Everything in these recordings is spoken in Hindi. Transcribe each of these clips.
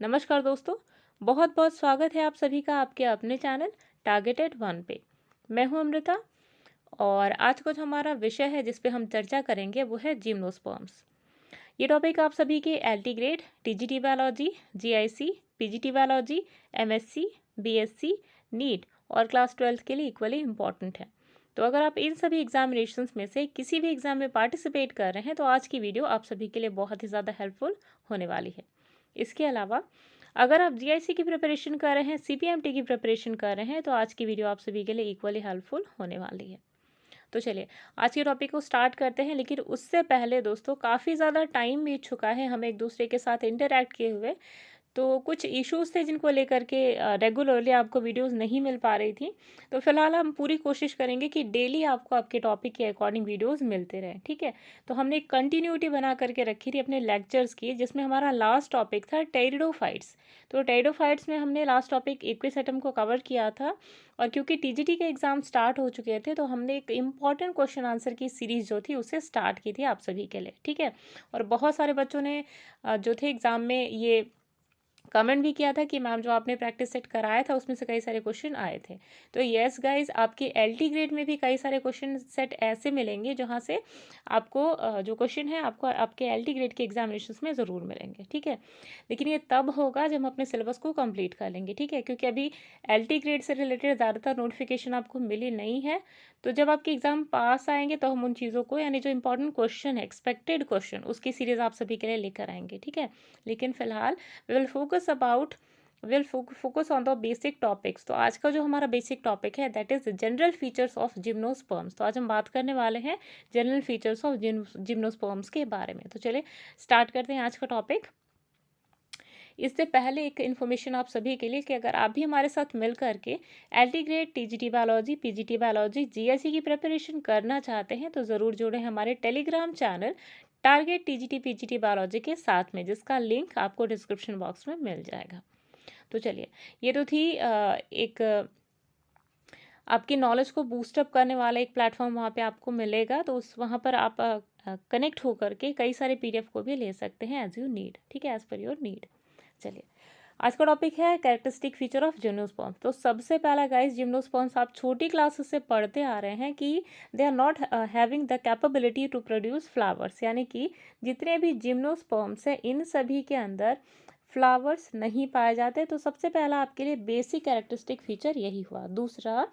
नमस्कार दोस्तों, बहुत बहुत स्वागत है आप सभी का आपके अपने चैनल टारगेटेड वन पे। मैं हूं अमृता और आज का जो हमारा विषय है जिस पे हम चर्चा करेंगे वो है जिम्नोस्पर्म्स। ये टॉपिक आप सभी के LT grade, TGT biology, GIC, PGT biology, MSc, BSc, NEET और क्लास 12 के लिए इक्वली इम्पॉर्टेंट है। तो अगर आप इन सभी एग्जामिनेशंस में से किसी भी एग्जाम में पार्टिसिपेट कर रहे हैं तो आज की वीडियो आप सभी के लिए बहुत ही ज़्यादा हेल्पफुल होने वाली है। इसके अलावा अगर आप जीआईसी की प्रिपरेशन कर रहे हैं, सीपीएमटी की प्रिपरेशन कर रहे हैं तो आज की वीडियो आप सभी के लिए इक्वली हेल्पफुल होने वाली है। तो चलिए आज के टॉपिक को स्टार्ट करते हैं, लेकिन उससे पहले दोस्तों काफ़ी ज़्यादा टाइम बीत चुका है हमें एक दूसरे के साथ इंटरैक्ट किए हुए। तो कुछ इश्यूज़ थे जिनको लेकर के रेगुलरली आपको वीडियोस नहीं मिल पा रही थी। तो फिलहाल हम पूरी कोशिश करेंगे कि डेली आपको आपके टॉपिक के अकॉर्डिंग वीडियोस मिलते रहें, ठीक है। तो हमने एक कंटिन्यूटी बना करके रखी थी अपने लेक्चर्स की, जिसमें हमारा लास्ट टॉपिक था टेरिडोफाइट्स। तो टेरिडोफाइट्स में हमने लास्ट टॉपिक एक्विस एटम को कवर किया था। और क्योंकि टीजीटी के एग्ज़ाम स्टार्ट हो चुके थे तो हमने एक इम्पॉर्टेंट क्वेश्चन आंसर की सीरीज़ जो थी उसे स्टार्ट की थी आप सभी के लिए, ठीक है। और बहुत सारे बच्चों ने जो थे एग्ज़ाम में ये कमेंट भी किया था कि मैम जो आपने प्रैक्टिस सेट कराया था उसमें से कई सारे क्वेश्चन आए थे। तो यस गाइस, आपके एलटी ग्रेड में भी कई सारे क्वेश्चन सेट ऐसे मिलेंगे जहाँ से आपको जो क्वेश्चन है आपको आपके एलटी ग्रेड के एग्जामिनेशंस में ज़रूर मिलेंगे, ठीक है। लेकिन ये तब होगा जब हम अपने सिलेबस को कंप्लीट कर लेंगे, ठीक है, क्योंकि अभी एलटी ग्रेड से रिलेटेड ज़्यादातर नोटिफिकेशन आपको मिली नहीं है। तो जब आपके एग्ज़ाम पास आएंगे तो हम उन चीज़ों को, यानी जो इंपॉर्टेंट क्वेश्चन है, एक्सपेक्टेड क्वेश्चन, उसकी सीरीज़ आप सभी के लिए लेकर आएंगे, ठीक है। लेकिन फिलहाल we will focus about will focus on the basic topics। तो आज का जो हमारा बेसिक टॉपिक है that is general features of gymnosperms. तो आज हम बात करने वाले हैं जनरल फीचर्स ऑफ जिम्नोस्पर्म्स के बारे में। तो चलिए स्टार्ट करते हैं आज का टॉपिक। इससे पहले एक इन्फॉर्मेशन आप सभी के लिए कि अगर आप भी हमारे साथ मिल करके LT grade, TGT biology, PGT biology, GSC की प्रिपरेशन करना चाहते हैं तो ज़रूर जुड़े हमारे Telegram channel target TGT PGT biology के साथ में, जिसका लिंक आपको डिस्क्रिप्शन बॉक्स में मिल जाएगा। तो चलिए, ये तो थी एक आपकी नॉलेज को बूस्टअप करने वाला एक प्लेटफॉर्म वहाँ पे आपको मिलेगा। तो उस वहाँ पर आप कनेक्ट होकर के कई सारे पीडीएफ को भी ले सकते हैं एज यू नीड, ठीक है, एज पर योर नीड। चलिए, आज का टॉपिक है कैरेक्टरिस्टिक फीचर ऑफ जिम्नोस्पर्म्स। तो सबसे पहला गाइस, जिम्नोस्पर्म्स आप छोटी क्लासेस से पढ़ते आ रहे हैं कि they are not having the capability to produce flowers, यानी कि जितने भी जिम्नोस्पर्म्स हैं इन सभी के अंदर फ्लावर्स नहीं पाए जाते। तो सबसे पहला आपके लिए बेसिक कैरेक्टरिस्टिक फीचर यही हुआ। दूसरा,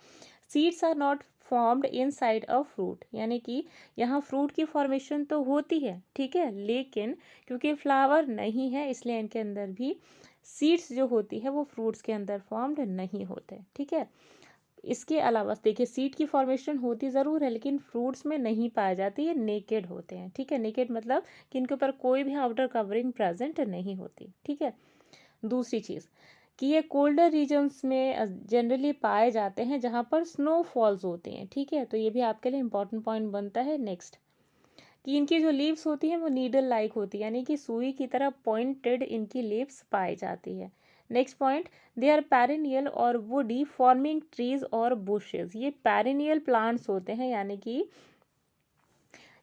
seeds are not formed inside a fruit, यानी कि यहाँ फ्रूट की फॉर्मेशन तो होती है, ठीक है, लेकिन क्योंकि फ्लावर नहीं है इसलिए इनके अंदर भी सीड्स जो होती है वो फ्रूट्स के अंदर फॉर्म्ड नहीं होते, ठीक है। इसके अलावा देखिए, सीड की फॉर्मेशन होती ज़रूर है लेकिन फ्रूट्स में नहीं पाए जाती, ये नेकेड होते हैं, ठीक है। नेकेड मतलब कि इनके ऊपर कोई भी आउटर कवरिंग प्रेजेंट नहीं होती, ठीक है। दूसरी चीज़ कि ये कोल्डर रीजन्स में जनरली पाए जाते हैं जहाँ पर स्नोफॉल्स होते हैं, ठीक है। तो ये भी आपके लिए इंपॉर्टेंट पॉइंट बनता है। नेक्स्ट, कि इनकी जो लीव्स होती हैं वो नीडल लाइक होती है, यानी कि सुई की तरह पॉइंटेड इनकी लीव्स पाई जाती है। Next point, they are perennial और वुडी फॉर्मिंग ट्रीज और बुशेस। ये पेरिनियल प्लांट्स होते हैं, यानी कि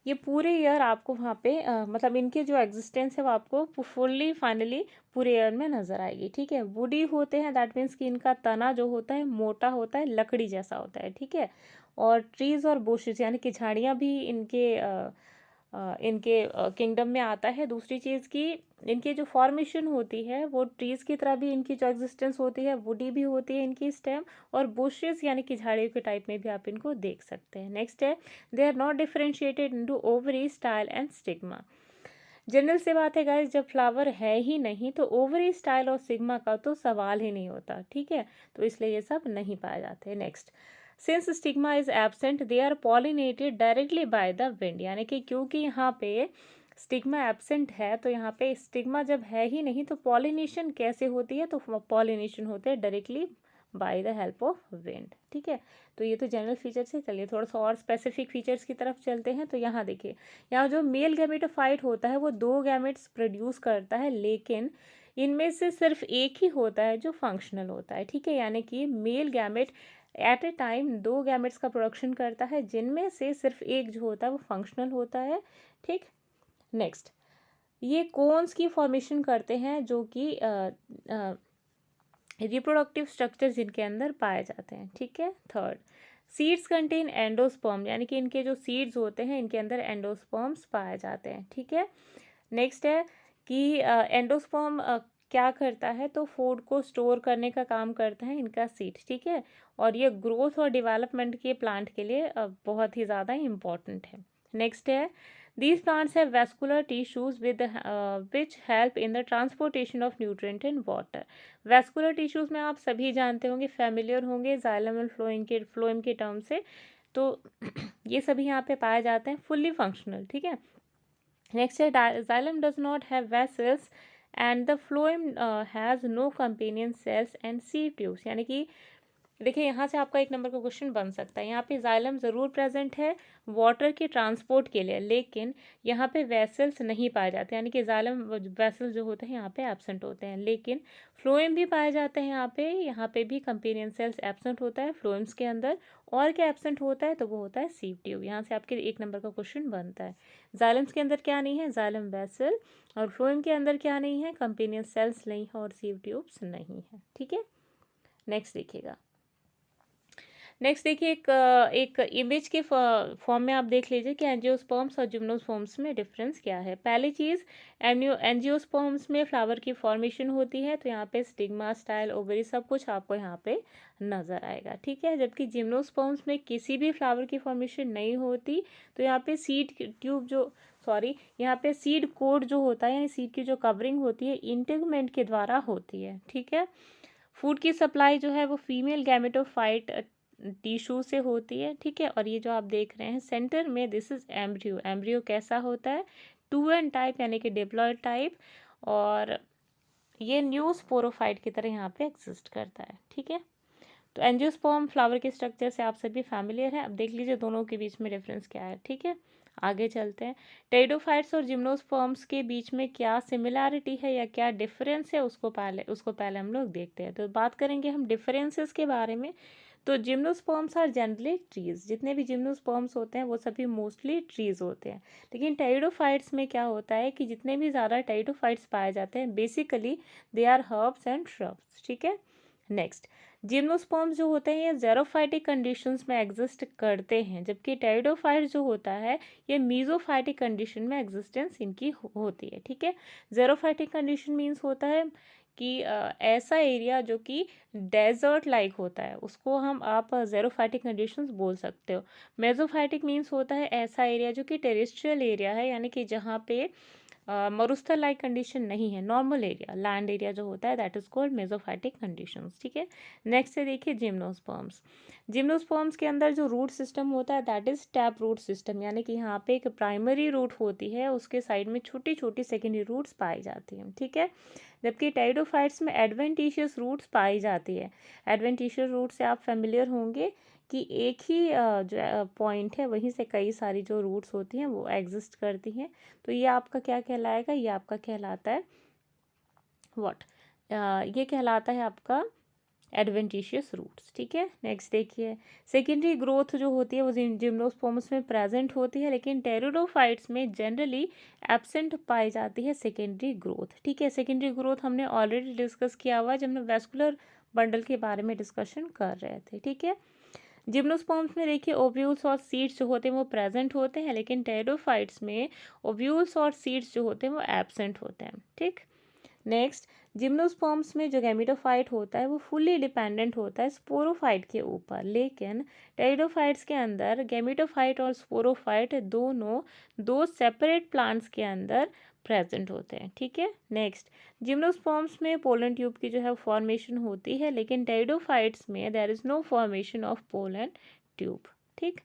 ये पूरे ईयर आपको वहाँ पे मतलब इनके जो एग्जिस्टेंस है वो आपको फुल्ली फाइनली पूरे ईयर में नज़र आएगी, ठीक है। वुडी होते हैं, दैट मीन्स कि इनका तना जो होता है मोटा होता है, लकड़ी जैसा होता है, ठीक है। और ट्रीज और बुशेस यानी कि झाड़ियाँ भी इनके किंगडम में आता है। दूसरी चीज़ की इनकी जो फॉर्मेशन होती है वो ट्रीज़ की तरह भी इनकी जो एग्जिस्टेंस होती है, वुडी भी होती है इनकी स्टेम, और बुशेस यानी कि झाड़ियों के टाइप में भी आप इनको देख सकते हैं। नेक्स्ट है, they are not differentiated into ovary, style and stigma. General से बात है गाइस, जब फ्लावर है ही नहीं तो ओवरी, स्टाइल और सिग्मा का तो सवाल ही नहीं होता, ठीक है। तो इसलिए ये सब नहीं पाए जाते। Next, since stigma is absent they are pollinated directly by the wind, यानी कि क्योंकि यहाँ पे स्टिग्मा एब्सेंट है तो यहाँ पे स्टिग्मा जब है ही नहीं तो पॉलिनेशन कैसे होती है, तो पॉलिनेशन होते हैं directly by the help of wind, ठीक है। तो ये तो जनरल फीचर्स है। चलिए थोड़ा सा और स्पेसिफिक फीचर्स की तरफ चलते हैं। तो यहाँ देखिए, यहाँ जो मेल गैमेटोफाइट होता है वो 2 गैमेट्स प्रोड्यूस करता है, लेकिन इनमें से सिर्फ एक ही होता है जो फंक्शनल होता है, ठीक है। यानी कि male gamete at a time 2 gametes का प्रोडक्शन करता है, जिनमें से सिर्फ एक जो होता है वो फंक्शनल होता है, ठीक। नेक्स्ट, ये कोन्स की फॉर्मेशन करते हैं जो कि रिप्रोडक्टिव स्ट्रक्चर जिनके अंदर पाए जाते हैं। ठीक है। थर्ड, सीड्स कंटेन एंडोस्पर्म, यानी कि इनके जो सीड्स होते हैं इनके अंदर एंडोस्पर्म्स पाए जाते हैं। ठीक है। नेक्स्ट है कि एंडोस्पर्म क्या करता है, तो फूड को स्टोर करने का काम करता है इनका सीड। ठीक है। और ये ग्रोथ और डेवलपमेंट के प्लांट के लिए बहुत ही ज़्यादा इम्पॉर्टेंट है। नेक्स्ट है, these plants have vascular tissues with which help in the transportation of nutrient in water. vascular tissues में आप सभी जानते होंगे, familiar होंगे जाइलम एंड फ्लोएम के टर्म से। तो ये सभी यहाँ पे पाए जाते हैं, फुल्ली फंक्शनल। ठीक है। नेक्स्ट है, xylem does not have vessels and the phloem has no companion cells and seed tubes, यानी कि देखिए यहाँ से आपका 1 नंबर का क्वेश्चन बन सकता है। यहाँ पे जाइलम ज़रूर प्रेजेंट है वाटर के ट्रांसपोर्ट के लिए, लेकिन यहाँ पे वेसल्स नहीं पाए जाते, यानी कि जाइलम वेसल्स जो होते हैं यहाँ पे एब्सेंट होते हैं। लेकिन फ्लोएम भी पाए जाते हैं यहाँ पे भी कंपेनियन सेल्स एब्सेंट होता है फ्लोएम्स के अंदर। और क्या एब्सेंट होता है, तो वो होता है सीड ट्यूब। यहाँ से आपके 1 नंबर का क्वेश्चन बनता है। जाइलम्स के अंदर क्या नहीं है, जाइलम वेसल, और फ्लोएम के अंदर क्या नहीं है, कंपेनियन सेल्स नहीं है और सीड ट्यूब्स नहीं है। ठीक है। नेक्स्ट देखिएगा। नेक्स्ट देखिए, एक इमेज के फॉर्म में आप देख लीजिए कि एंजियोस्पर्म्स और जिम्नोस्पर्म्स में डिफरेंस क्या है। पहली चीज़, एंजियोस्पर्म्स में फ्लावर की फॉर्मेशन होती है, तो यहाँ पे स्टिग्मा, स्टाइल, ओवरी सब कुछ आपको यहाँ पे नज़र आएगा। ठीक है। जबकि जिम्नोस्पर्म्स में किसी भी फ्लावर की फॉर्मेशन नहीं होती, तो यहाँ पे यहाँ पे सीड कोड जो होता है, यानी सीड की जो कवरिंग होती है इंटेगुमेंट के द्वारा होती है। ठीक है। फूड की सप्लाई जो है वो फीमेल गैमेटोफाइट टिश्यू से होती है। ठीक है। और ये जो आप देख रहे हैं सेंटर में, दिस इज एम्ब्रियो। एम्ब्रियो कैसा होता है, 2n टाइप, यानी कि डिप्लॉयड टाइप, और ये न्यू स्पोरोफाइट की तरह यहाँ पे एग्जिस्ट करता है। ठीक है। तो एंजियोस्पर्म फ्लावर के स्ट्रक्चर से आप सभी फैमिलियर हैं। अब देख लीजिए दोनों के बीच में डिफरेंस क्या है। ठीक है। आगे चलते हैं। टेरिडोफाइट्स और जिम्नोस्पर्म्स के बीच में क्या सिमिलैरिटी है या क्या डिफरेंस है, उसको पहले हम लोग देखते हैं। तो बात करेंगे हम डिफरेंसेस के बारे में। तो जिम्नोस्पर्म्स आर जनरली ट्रीज, जितने भी जिम्नोस्पर्म्स होते हैं वो सभी मोस्टली ट्रीज होते हैं। लेकिन टेरिडोफाइट्स में क्या होता है कि जितने भी ज़्यादा टेरिडोफाइट्स पाए जाते हैं basically they are herbs and shrubs. ठीक है। नेक्स्ट, जिम्नोस्पर्म्स जो होते हैं ये ज़ेरोफाइटिक कंडीशंस में एग्जिस्ट करते हैं, जबकि टेरिडोफाइट जो होता है ये मीजोफाइटिक कंडीशन में एग्जिस्टेंस इनकी होती है। ठीक है। ज़ेरोफाइटिक कंडीशन मीन्स होता है कि ऐसा एरिया जो कि डेजर्ट लाइक होता है, उसको आप ज़ेरोफाइटिक कंडीशंस बोल सकते हो। मेसोफाइटिक मीन्स होता है ऐसा एरिया जो कि टेरेस्ट्रियल एरिया है, यानी कि जहाँ पे मरुस्थल लाइक कंडीशन नहीं है, नॉर्मल एरिया, लैंड एरिया जो होता है दैट इज कॉल्ड मेसोफाइटिक कंडीशंस। ठीक है। नेक्स्ट है देखिए जिम्नोस्पर्म्स। जिम्नोस्पर्म्स के अंदर जो रूट सिस्टम होता है that is tap root system, यानी कि यहाँ पे एक प्राइमरी रूट होती है, उसके साइड में छोटी छोटी सेकेंडरी रूट्स पाई जाती हैं। ठीक है। जबकि टेरिडोफाइट्स में एडवेंटिशियस रूट्स पाई जाती है। एडवेंटिशियस रूट से आप फेमिलियर होंगे कि एक ही जो पॉइंट है वहीं से कई सारी जो रूट्स होती हैं वो एग्जिस्ट करती हैं। तो ये आपका क्या कहलाएगा, ये आपका कहलाता है व्हाट, ये कहलाता है आपका एडवेंटिशियस रूट्स। ठीक है। नेक्स्ट देखिए, सेकेंडरी ग्रोथ जो होती है वो जिम्नोस्पर्म्स में प्रेजेंट होती है, लेकिन टेरिडोफाइट्स में जनरली एब्सेंट पाई जाती है सेकेंडरी ग्रोथ। ठीक है। सेकेंडरी ग्रोथ हमने ऑलरेडी डिस्कस किया हुआ जब हम वैस्कुलर बंडल के बारे में डिस्कशन कर रहे थे। ठीक है। जिम्नोस्पर्म्स में देखिए ओव्यूल्स और सीड्स जो होते हैं वो प्रेजेंट होते हैं, लेकिन टेरिडोफाइट्स में ओव्यूल्स और सीड्स जो होते हैं वो एब्सेंट होते हैं। ठीक। नेक्स्ट, जिम्नोस्पर्म्स में जो गैमेटोफाइट होता है वो फुल्ली डिपेंडेंट होता है स्पोरोफाइट के ऊपर, लेकिन टेरिडोफाइट्स के अंदर गैमेटोफाइट और स्पोरोफाइट दोनों दो सेपरेट प्लांट्स के अंदर प्रेजेंट होते हैं। ठीक है। नेक्स्ट, जिम्नोस्पर्म्स में पोलन ट्यूब की जो है फॉर्मेशन होती है, लेकिन टेरिडोफाइट्स में there is no formation of pollen tube. ठीक।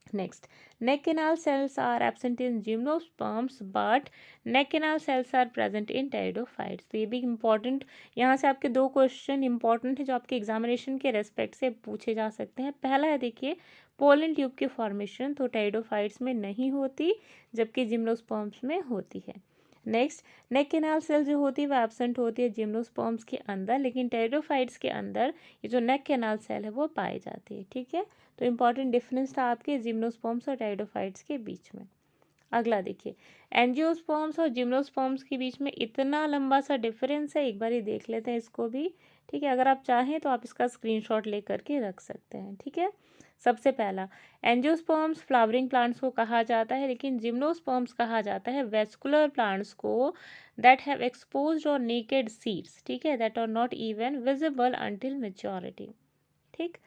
Next, neck canal cells are absent in gymnosperms but neck canal cells are present in pteridophytes. तो ये भी इम्पॉर्टेंट, यहाँ से आपके 2 क्वेश्चन इंपॉर्टेंट है जो आपके एग्जामिनेशन के रेस्पेक्ट से पूछे जा सकते हैं। पहला है देखिए पोलन ट्यूब की फॉर्मेशन, तो टेरिडोफाइट्स में नहीं होती जबकि जिम्नोस्पर्म्स में होती है। नेक्स्ट, नेक कैनाल सेल जो होती है वो एब्सेंट होती है जिम्नोस्पर्म्स के अंदर, लेकिन टेरिडोफाइट्स के अंदर ये जो नेक कैनाल सेल है वो पाई जाती है। ठीक है। तो इम्पॉर्टेंट डिफरेंस था आपके जिम्नोस्पर्म्स और टेरिडोफाइट्स के बीच में। अगला देखिए, एंजियोस्पर्म्स और जिम्नोस्पर्म्स के बीच में इतना लंबा सा डिफरेंस है, एक बार ही देख लेते हैं इसको भी। ठीक है, अगर आप चाहें तो आप इसका स्क्रीनशॉट ले करके रख सकते हैं। ठीक है, सबसे पहला, एंजियोस्पर्म्स फ्लावरिंग प्लांट्स को कहा जाता है, लेकिन जिम्नोस्पर्म्स कहा जाता है वेस्कुलर प्लांट्स को दैट हैव एक्सपोज्ड और नेकेड सीड्स, ठीक है, that are not even visible until maturity. ठीक,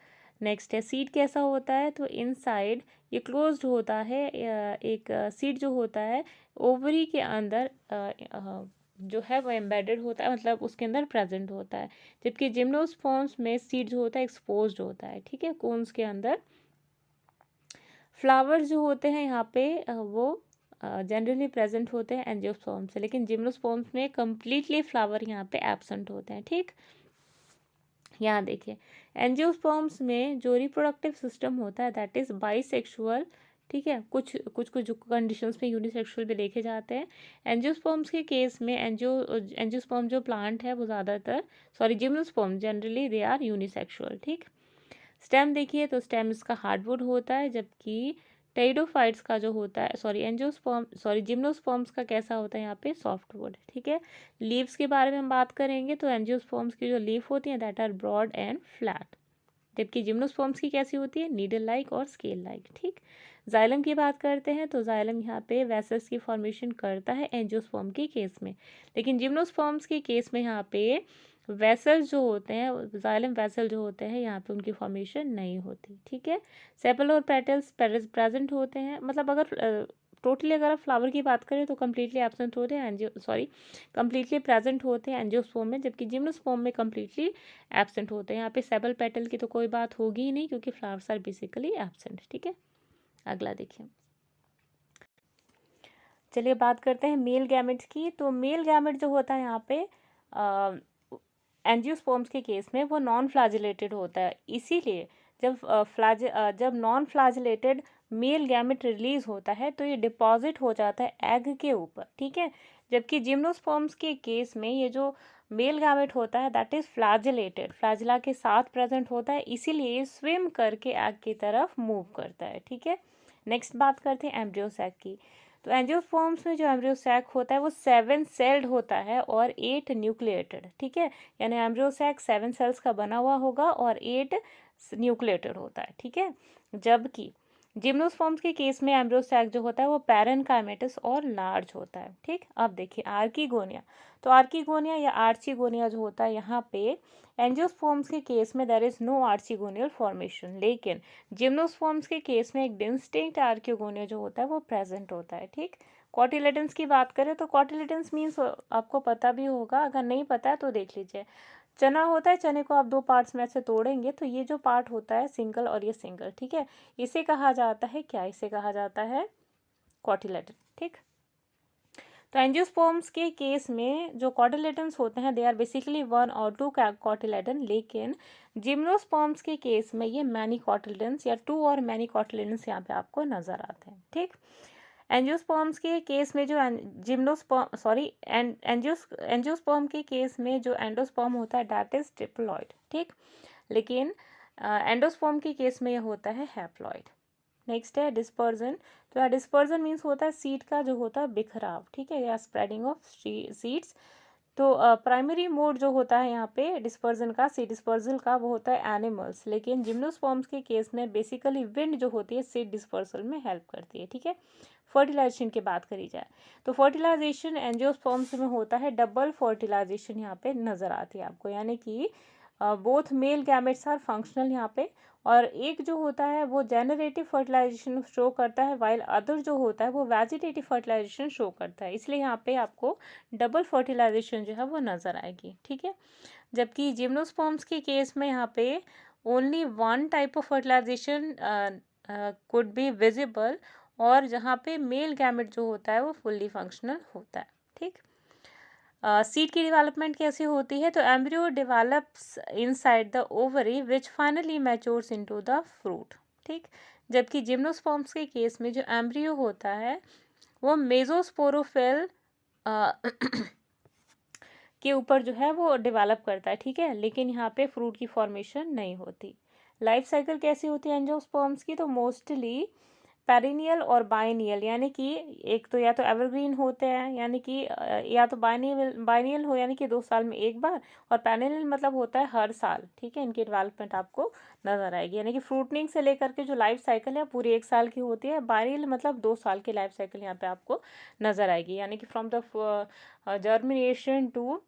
नेक्स्ट है, सीड कैसा होता है, तो इनसाइड ये क्लोज्ड होता है। एक सीड जो होता है ओवरी के अंदर जो है वो एम्बेडेड होता है, मतलब उसके अंदर प्रेजेंट होता है, जबकि जिम्नोस्पर्म्स में सीड जो होता है एक्सपोज्ड होता है। ठीक है, कोन्स के अंदर। फ्लावर्स जो होते हैं यहाँ पे वो जनरली प्रेजेंट होते हैं एंजियोस्पर्म से, लेकिन जिम्नोस्पर्म्स में कम्प्लीटली फ्लावर यहाँ पे एब्सेंट होते हैं। ठीक, यहाँ देखिए, एंजियोस्पर्म्स में जो रिप्रोडक्टिव सिस्टम होता है दैट इज बाइसेक्सुअल। ठीक है, कुछ कुछ कुछ कंडीशंस में यूनिसेक्सुअल भी देखे जाते हैं। एंजियोस्पर्म्स के केस में एंजियोस्पर्म जो प्लांट है वो ज़्यादातर, sorry gymnosperm generally they are unisexual. ठीक, स्टेम देखिए, तो स्टेम इसका हार्डवुड होता है, जबकि टेरिडोफाइट्स का जो होता है, जिम्नोस्पर्म्स का कैसा होता है यहाँ पे, सॉफ्टवुड। ठीक है, लीव्स के बारे में हम बात करेंगे तो एंजियोस्पर्म्स की जो लीफ होती हैं that are broad and flat, जबकि जिम्नोस्पर्म्स की कैसी होती है, नीडल लाइक और स्केल लाइक। ठीक, जाइलम की बात करते हैं तो जाइलम यहाँ पे वेसल्स की फॉर्मेशन करता है एंजियोस्पर्म के केस में, लेकिन जिम्नोस्पर्म्स के केस में यहाँ पे वेसल्स जो होते हैं, जाइलम वेसल जो होते हैं, यहाँ पे उनकी फॉर्मेशन नहीं होती। ठीक है, सेपल और पेटल्स प्रेजेंट होते हैं, मतलब अगर टोटली अगर आप फ्लावर की बात करें तो कम्प्लीटली एब्सेंट होते हैं कम्प्लीटली प्रेजेंट होते हैं एंजियोस्पर्म में, जबकि जिम्नोस्पर्म में कम्प्लीटली एब्सेंट होते हैं। यहाँ पे सेपल पेटल की तो कोई बात होगी ही नहीं, क्योंकि फ्लावर्स आर बेसिकली एब्सेंट। ठीक है, अगला देखिए, चलिए बात करते हैं मेल गैमेट्स की। तो मेल गैमेट जो होता है यहाँ पे एंजियोस्पर्म्स के केस में वो नॉन फ्लैजिलेटेड होता है, इसीलिए जब non flagellated male gamete release होता है तो ये डिपॉजिट हो जाता है एग के ऊपर। ठीक है, जबकि जिम्नोस्पर्म्स के केस में ये जो मेल गैमेट होता है दैट इज फ्लैजिलेटेड, फ्लैजिला के साथ प्रेजेंट होता है, इसीलिए ये स्विम करके एग की तरफ मूव करता है। ठीक है, नेक्स्ट बात करते हैं एम्ब्रियो सैक की। तो एंजियोस्पर्म्स में जो एम्ब्रियो सैक होता है वो 7 सेल्ड होता है और 8 न्यूक्लिएटेड। ठीक है, यानी एम्ब्रियो सैक 7 सेल्स का बना हुआ होगा और 8 न्यूक्लिएटेड होता है। ठीक है, जबकि जिम्नोस्पर्म्स के केस में एम्ब्रियो सैक जो होता है वो पैरेनकाइमेटस और लार्ज होता है। ठीक, अब देखिए आर्कीगोनिया। तो आर्कीगोनिया या आर्चीगोनिया जो होता है, यहाँ पे एंजियोस्पर्म्स के केस में देयर इज नो आर्चीगोनियल फॉर्मेशन, लेकिन जिम्नोस्पर्म्स के केस में एक डिस्टिंक्ट आर्कियोगोनिया जो होता है वो प्रेजेंट होता है। ठीक, कॉटिलेडन्स की बात करें तो कॉटिलेडन्स मीन्स आपको पता भी होगा, अगर नहीं पता है तो देख लीजिए। चना होता है, चने को आप 2 पार्ट्स में से तोड़ेंगे तो ये जो पार्ट होता है सिंगल और ये सिंगल। ठीक है, इसे कहा जाता है क्या, इसे कहा जाता है कॉटिलेडन। ठीक, तो एंजियोस्पर्म्स के केस में जो कॉटिलेडन्स होते हैं दे आर बेसिकली 1 और 2 कॉटिलेडन, लेकिन जिम्नोस्पर्म्स के केस में ये मैनी कॉटिलेडन्स या 2 और मैनी कॉटिलेडन्स यहाँ पे आपको नजर आते हैं। ठीक, एंजियोस्पर्म्स के केस में जो एंजियोस्पर्म के केस में जो एंडोस्पर्म होता है दैट इज ट्रिप्लॉइड। ठीक, लेकिन एंडोस्पर्म के केस में ये होता है हैप्लॉइड। नेक्स्ट है डिस्पर्जन। तो डिस्पर्जन मीन्स होता है सीड का जो होता है बिखराव। ठीक है, या स्प्रेडिंग ऑफ सीड्स। तो प्राइमरी मोड जो होता है यहाँ पे डिस्पर्जन का, सीड डिस्पर्जल का, वो होता है एनिमल्स, लेकिन जिम्नोस्पर्म्स के केस में बेसिकली विंड जो होती है सीड डिस्पर्सल में हेल्प करती है। ठीक है, फर्टिलाइजेशन की बात करी जाए तो फर्टिलाइजेशन एंजियोस्पर्म्स में होता है, डबल फर्टिलाइजेशन यहाँ पे नजर आती है आपको, यानी कि both male gametes are functional यहाँ पे, और एक जो होता है वो जेनरेटिव फर्टिलाइजेशन शो करता है, वाइल अदर जो होता है वो वेजिटेटिव फर्टिलाइजेशन शो करता है, इसलिए यहाँ पे आपको डबल फर्टिलाइजेशन जो है वो नज़र आएगी। ठीक है, जबकि जिम्नोस्पर्म्स के केस में यहाँ पे only 1 type of fertilisation could be visible, और जहाँ पे मेल गैमेट जो होता है वो फुल्ली फंक्शनल होता है। ठीक, सीड की डेवलपमेंट कैसे होती है, तो embryo develops inside the ovary which finally matures into the fruit. ठीक, जबकि जिम्नोस्पर्म्स के केस में जो एम्ब्रियो होता है वो मेजोस्पोरोफिल के ऊपर जो है वो डेवलप करता है। ठीक है, लेकिन यहाँ पे फ्रूट की फॉर्मेशन नहीं होती। लाइफ साइकिल कैसी होती है एंजियोस्पर्म्स की, तो मोस्टली पेरिनियल और बाइनियल, यानी कि एक तो या तो एवरग्रीन होते हैं, यानी कि या तो बाइनियल हो यानी कि 2 साल में एक बार, और पेरिनियल मतलब होता है हर साल। ठीक है, इनकी डेवलपमेंट आपको नजर आएगी, यानी कि फ्रूटनिंग से लेकर के जो लाइफ साइकिल है पूरी 1 साल की होती है। बाइनियल मतलब 2 साल की लाइफ साइकिल यहाँ पे आपको नजर आएगी, यानी कि from the germination to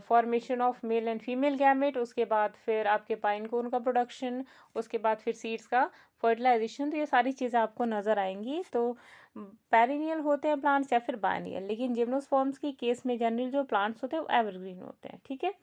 formation of male and female gamete, उसके बाद फिर आपके पाइन कोन का प्रोडक्शन, उसके बाद फिर सीड्स का फर्टिलाइजेशन। तो ये सारी चीज़ें आपको नज़र आएंगी। तो पेरिनियल होते हैं प्लांट्स या फिर बायनियल, लेकिन जिम्नोस्पर्म्स की केस में जनरली जो प्लांट्स होते हैं वो एवरग्रीन होते हैं। ठीक है,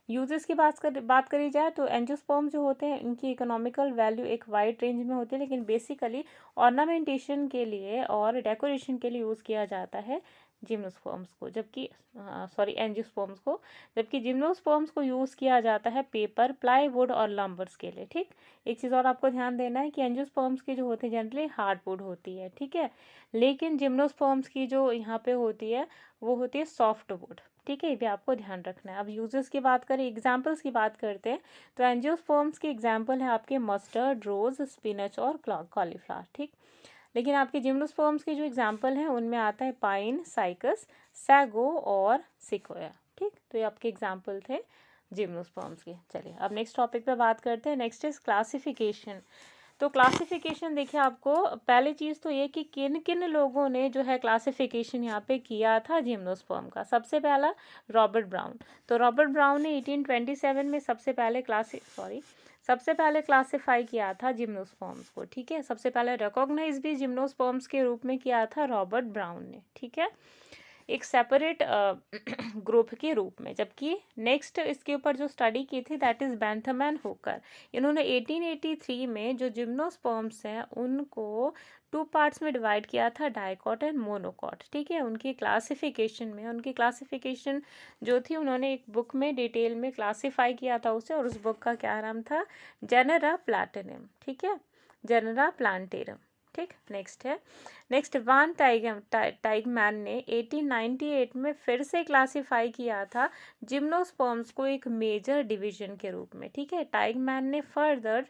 यूजेस की बात करी जाए तो एंजियोस्पर्म जो होते हैं इनकी इकोनॉमिकल वैल्यू एक वाइड रेंज में होती है, लेकिन बेसिकली ऑर्नामेंटेशन के लिए और डेकोरेशन के लिए यूज़ किया जाता है जिम्नोस्पर्म्स को, जबकि एंजियोस्पर्म्स को, जबकि जिम्नोस्पर्म्स को यूज़ किया जाता है पेपर, प्लाईवुड और लंबर्स के लिए। ठीक, एक चीज़ और आपको ध्यान देना है कि एंजियोस्पर्म्स की जो होती है जनरली हार्डवुड होती है। ठीक है, लेकिन जिम्नोस्पर्म्स की जो यहाँ पे होती है वो होती है सॉफ्टवुड। ठीक है, ये भी आपको ध्यान रखना है। अब यूजर्स की बात करें, एग्जाम्पल्स की बात करते हैं, तो एंजियोस्पर्म्स के एग्जाम्पल है आपके मस्टर्ड, रोज, स्पिनच और कॉलीफ्लावर। ठीक, लेकिन आपके जिम्नोस्पर्म्स के जो एग्जाम्पल हैं उनमें आता है पाइन, साइकस, सैगो और सिक्वोया। ठीक, तो ये आपके एग्जाम्पल थे जिम्नोस्पर्म्स के। चलिए अब नेक्स्ट टॉपिक पे बात करते हैं। Next is classification. तो क्लासिफिकेशन देखिए, आपको पहली चीज़ तो ये कि किन किन लोगों ने जो है क्लासिफिकेशन यहाँ पे किया था जिम्नोस्पर्म का। सबसे पहला रॉबर्ट ब्राउन। तो रॉबर्ट ब्राउन ने 1827 में सबसे पहले क्लासिफाई किया था जिम्नोस्पर्म्स को। ठीक है, सबसे पहले रिकॉग्नाइज भी जिम्नोस्पर्म्स के रूप में किया था रॉबर्ट ब्राउन ने। ठीक है, एक सेपरेट ग्रुप के रूप में। जबकि नेक्स्ट इसके ऊपर जो स्टडी की थी that is Bentham and Hooker. इन्होंने 1883 में जो जिम्नोस्पर्म्स हैं उनको 2 पार्ट्स में डिवाइड किया था, डाइकॉट एंड मोनोकॉट। ठीक है, उनकी क्लासिफिकेशन जो थी उन्होंने एक बुक में डिटेल में क्लासीफाई किया था उसे, और उस बुक का क्या नाम था, जेनेरा प्लैटिनम। ठीक है, जेनेरा प्लांटेरम। ठीक, नेक्स्ट वान टाइगमैन ने 1898 में फिर से क्लासिफाई किया था जिम्नोस्पर्म्स को एक मेजर डिवीजन के रूप में। ठीक है, टाइगमैन ने फर्दर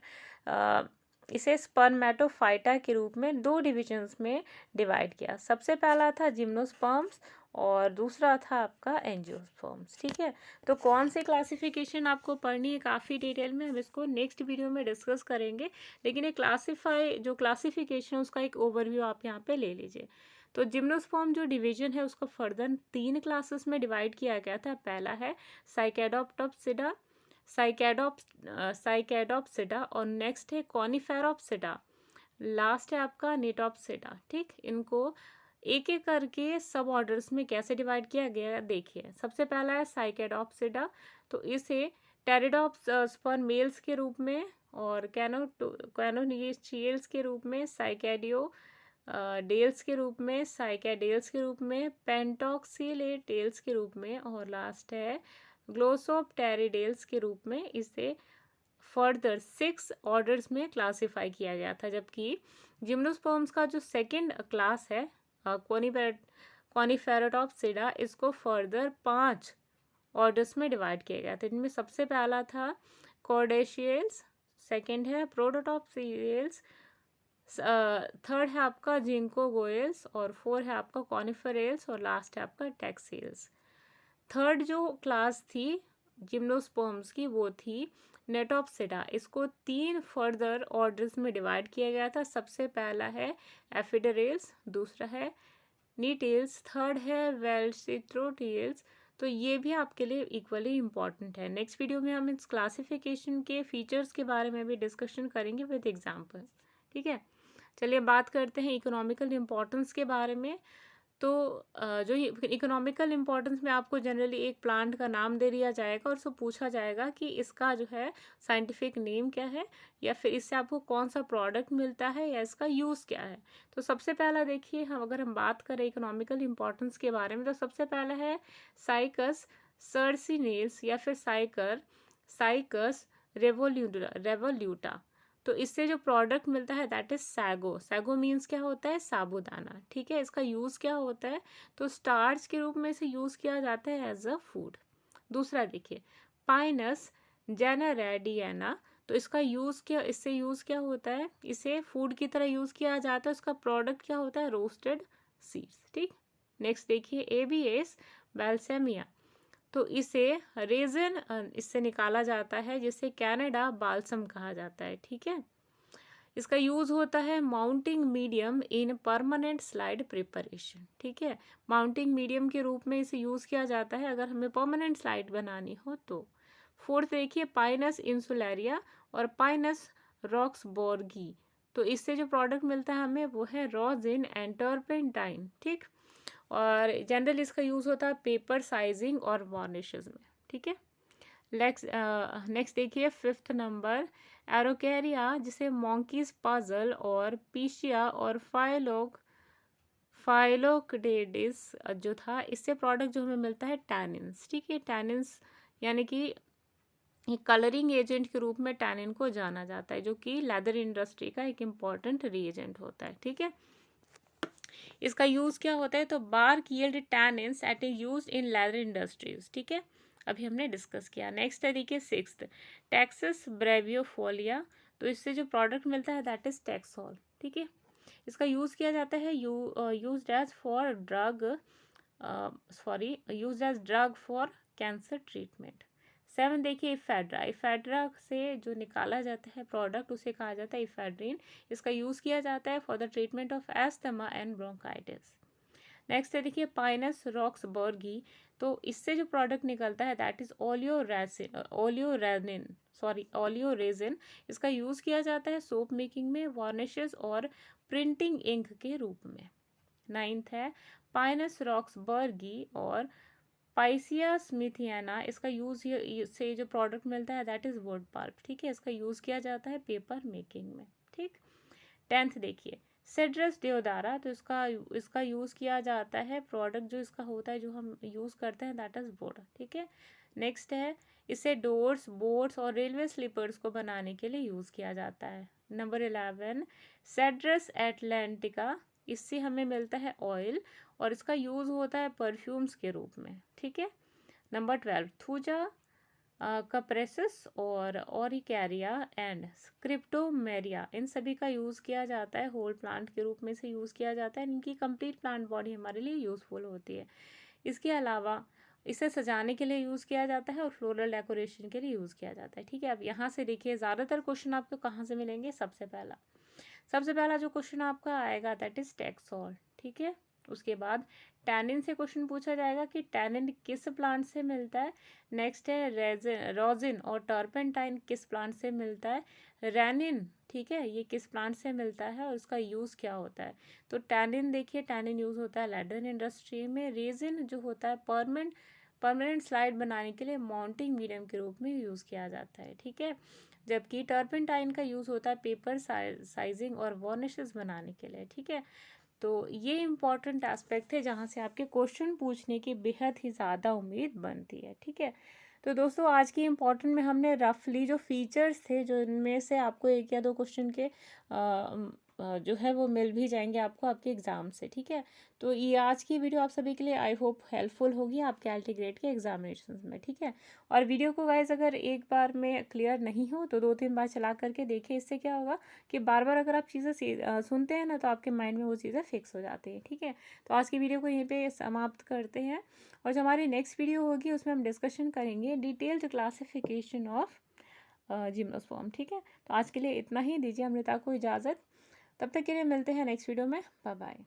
इसे स्पर्मेटोफाइटा के रूप में 2 डिविजन्स में डिवाइड किया। सबसे पहला था जिम्नोस्पर्म्स और दूसरा था आपका एंजियोस्पर्म्स। ठीक है, तो कौन सी क्लासिफिकेशन आपको पढ़नी है काफ़ी डिटेल में, हम इसको नेक्स्ट वीडियो में डिस्कस करेंगे, लेकिन ये क्लासिफिकेशन उसका एक ओवरव्यू आप यहाँ पे ले लीजिए। तो जिम्नोस्पर्म जो डिवीजन है उसको फर्दर 3 क्लासेस में डिवाइड किया गया था। पहला है साइकेडोप्सिडा और नेक्स्ट है कॉनिफेरोप्सिडा, लास्ट है आपका निटोप्सिडा। ठीक, इनको एक एक करके सब ऑर्डर्स में कैसे डिवाइड किया गया देखिए। सबसे पहला है साइकेडोप्सिडा, तो इसे टेरिडोप्स मेल्स के रूप में और कैनोनिशियल्स के रूप में, साइकेडियो डेल्स के रूप में, साइकेडेल्स के रूप में, पेंटॉक्सिलेटेल्स के रूप में, और लास्ट है ग्लोसोप्टेरिडेल्स के रूप में इसे फर्दर 6 ऑर्डर्स में क्लासिफाई किया गया था। जबकि जिम्नोस्पर्म्स का जो सेकंड क्लास है कॉनिफेरोटॉप्सिडा, इसको फर्दर 5 ऑर्डर्स में डिवाइड किया गया था। इनमें सबसे पहला था कॉर्डेशियल्स, सेकंड है प्रोटोटॉप्सियल्स, थर्ड है आपका जिंकोगोयल्स, और 4 है आपका कॉनिफेरेल्स, और लास्ट है आपका टैक्सेल्स। थर्ड जो क्लास थी जिम्नोस्पर्म्स की वो थी नेटोप्सिडा, इसको 3 फर्दर ऑर्डर्स में डिवाइड किया गया था। सबसे पहला है एफिडरेल्स, दूसरा है नीटेल्स, थर्ड है वेलसिट्रोटियल्स। तो ये भी आपके लिए इक्वली इम्पॉर्टेंट है। नेक्स्ट वीडियो में हम इस क्लासिफिकेशन के फीचर्स के बारे में भी डिस्कशन करेंगे विद एग्जाम्पल। ठीक है, चलिए बात करते हैं इकोनॉमिकल इम्पोर्टेंस के बारे में। तो जो इकोनॉमिकल इम्पोर्टेंस में आपको जनरली एक प्लांट का नाम दे दिया जाएगा और उसको पूछा जाएगा कि इसका जो है साइंटिफिक नेम क्या है, या फिर इससे आपको कौन सा प्रोडक्ट मिलता है, या इसका यूज़ क्या है। तो सबसे पहला देखिए, हम बात करें इकोनॉमिकल इम्पोर्टेंस के बारे में, तो सबसे पहला है साइकस सर्सिनेल्स या फिर साइकस रेवोल्यूटा। तो इससे जो प्रोडक्ट मिलता है दैट इज सैगो मीन्स क्या होता है, साबूदाना। ठीक है, इसका यूज़ क्या होता है, तो स्टार्च के रूप में इसे यूज़ किया जाता है एज अ फूड। दूसरा देखिए पाइनस जेनेरेडियाना, तो इसका यूज़ क्या, इससे यूज़ क्या होता है, इसे फूड की तरह यूज़ किया जाता है। उसका प्रोडक्ट क्या होता है, रोस्टेड सीड्स। ठीक, नेक्स्ट देखिए एबीएस बैल्सेमिया, तो इसे रेजिन इससे निकाला जाता है, जिसे कनाडा बाल्सम कहा जाता है। ठीक है, इसका यूज़ होता है mounting medium in permanent slide preparation. ठीक है, माउंटिंग मीडियम के रूप में इसे यूज़ किया जाता है अगर हमें परमानेंट स्लाइड बनानी हो तो। फोर्थ देखिए पाइनस इंसुलेरिया और पाइनस रॉक्सबोर्गी, तो इससे जो प्रोडक्ट मिलता है हमें वो है रोजिन एंड टर्पेंटाइन। ठीक, और जनरल इसका यूज़ होता है पेपर साइजिंग और वार्निशेस में। ठीक है, नेक्स्ट देखिए फिफ्थ नंबर एरोकेरिया, जिसे मोंकीज पजल और पीशिया और फाइलोक्डेडिस जो था, इससे प्रोडक्ट जो हमें मिलता है टैनिन्स। ठीक है, टैनिन्स यानी कि एक कलरिंग एजेंट के रूप में टैनिन को जाना जाता है, जो कि लेदर इंडस्ट्री का एक इम्पॉर्टेंट रीएजेंट होता है। ठीक है, इसका यूज़ क्या होता है, तो bark yield tannins at a use in leather industries. ठीक है, अभी हमने डिस्कस किया। नेक्स्ट है देखिए सिक्स्थ टैक्सस ब्रेवियोफोलिया, तो इससे जो प्रोडक्ट मिलता है दैट इज टैक्सोल। ठीक है, इसका यूज़ किया जाता है use as for drug for cancer treatment. Seven देखिए इफेड्रा, इफेड्रा से जो निकाला जाता है प्रोडक्ट उसे कहा जाता है इफेड्रीन। इसका यूज़ किया जाता है for the treatment of asthma and bronchitis. Next है देखिए पाइनस रॉक्सबर्गी, तो इससे जो प्रोडक्ट निकलता है दैट इज ओलियोरेजिन। इसका यूज़ किया जाता है सोप मेकिंग में, वार्निशेस और प्रिंटिंग इंक के रूप में। नाइन्थ है पाइनस रॉक्सबर्गी और पाइसिया स्मिथियाना, इसका यूज़ से जो प्रोडक्ट मिलता है दैट इज़ वुड पल्प। ठीक है, इसका यूज़ किया जाता है पेपर मेकिंग में। ठीक, टेंथ देखिए सिट्रस देवदारा, तो इसका यूज़ किया जाता है प्रोडक्ट जो इसका होता है जो हम यूज़ करते हैं दैट इज़ वुड। ठीक है, नेक्स्ट है इसे डोर्स बोट्स और रेलवे स्लीपर्स को बनाने के लिए यूज़ किया जाता है। नंबर 11 सेड्रस एटलांटिका, इससे हमें मिलता है ऑयल और इसका यूज़ होता है परफ्यूम्स के रूप में। ठीक है, नंबर 12 थूजा कप्रेसिस और ओरिकैरिया एंड क्रिप्टोमेरिया, इन सभी का यूज़ किया जाता है होल प्लांट के रूप में से यूज़ किया जाता है। इनकी कंप्लीट प्लांट बॉडी हमारे लिए यूज़फुल होती है। इसके अलावा इसे सजाने के लिए यूज़ किया जाता है और फ्लोरल डेकोरेशन के लिए यूज़ किया जाता है। ठीक है, अब यहाँ से देखिए ज़्यादातर क्वेश्चन आपको कहाँ से मिलेंगे। सबसे पहला जो क्वेश्चन आपका आएगा दैट इज टैक्सोल। ठीक है, उसके बाद टैनिन से क्वेश्चन पूछा जाएगा कि टैनिन किस प्लांट से मिलता है। नेक्स्ट है रोजिन और टर्पेंटाइन किस प्लांट से मिलता है। रेनिन, ठीक है, ये किस प्लांट से मिलता है और इसका यूज़ क्या होता है। तो टैनिन देखिए, टैनिन यूज़ होता है लेदर इंडस्ट्री में। रेजिन जो होता है परमानेंट स्लाइड बनाने के लिए माउंटिंग मीडियम के रूप में यूज़ किया जाता है। ठीक है, जबकि टर्पेंटाइन का यूज़ होता है पेपर साइजिंग और वार्निशेस बनाने के लिए। ठीक है, तो ये इम्पॉर्टेंट एस्पेक्ट है जहाँ से आपके क्वेश्चन पूछने की बेहद ही ज़्यादा उम्मीद बनती है। ठीक है, तो दोस्तों आज की इम्पॉर्टेंट में हमने रफली जो फीचर्स थे, जो इनमें से आपको एक या दो क्वेश्चन के जो है वो मिल भी जाएंगे आपको आपके एग्ज़ाम से। ठीक है, तो ये आज की वीडियो आप सभी के लिए आई होप हेल्पफुल होगी आपके एलटी ग्रेड के एग्जामिनेशन में। ठीक है, और वीडियो को गाइज अगर एक बार में क्लियर नहीं हो तो 2-3 बार चला करके देखिए। इससे क्या होगा कि बार बार अगर आप चीज़ें सुनते हैं ना तो आपके माइंड में वो चीज़ें फिक्स हो जाती हैं। ठीक है, तो आज की वीडियो को यहीं पे समाप्त करते हैं और जो हमारी नेक्स्ट वीडियो होगी उसमें हम डिस्कशन करेंगे डिटेल्ड क्लासिफिकेशन ऑफ जिम्नोस्पर्म। ठीक है, तो आज के लिए इतना ही, दीजिए अमृता को इजाज़त। तब तक के लिए मिलते हैं नेक्स्ट वीडियो में। Bye bye.